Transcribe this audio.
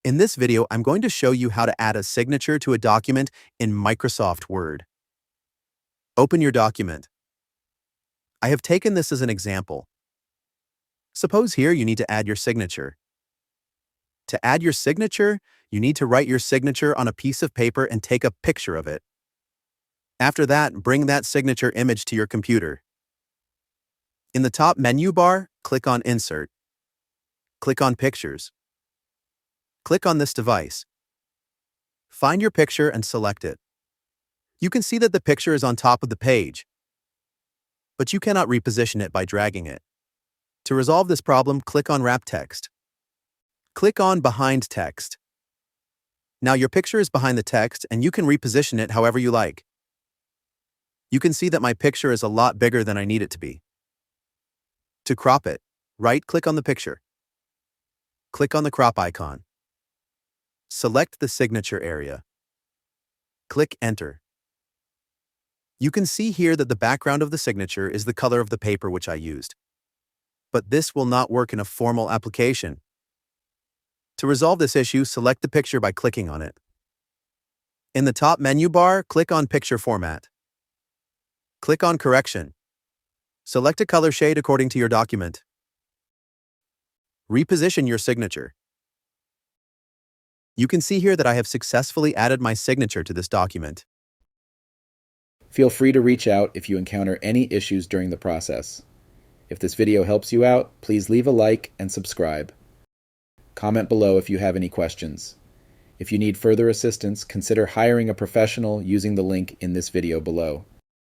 In this video, I'm going to show you how to add a signature to a document in Microsoft Word. Open your document. I have taken this as an example. Suppose here you need to add your signature. To add your signature, you need to write your signature on a piece of paper and take a picture of it. After that, bring that signature image to your computer. In the top menu bar, click on Insert. Click on Pictures. Click on this device. Find your picture and select it. You can see that the picture is on top of the page, but you cannot reposition it by dragging it. To resolve this problem, click on Wrap Text. Click on Behind Text. Now your picture is behind the text and you can reposition it however you like. You can see that my picture is a lot bigger than I need it to be. To crop it, right-click on the picture. Click on the crop icon. Select the signature area. Click Enter. You can see here that the background of the signature is the color of the paper which I used. But this will not work in a formal application. To resolve this issue, select the picture by clicking on it. In the top menu bar, click on Picture Format. Click on Correction. Select a color shade according to your document. Reposition your signature. You can see here that I have successfully added my signature to this document. Feel free to reach out if you encounter any issues during the process. If this video helps you out, please leave a like and subscribe. Comment below if you have any questions. If you need further assistance, consider hiring a professional using the link in this video below.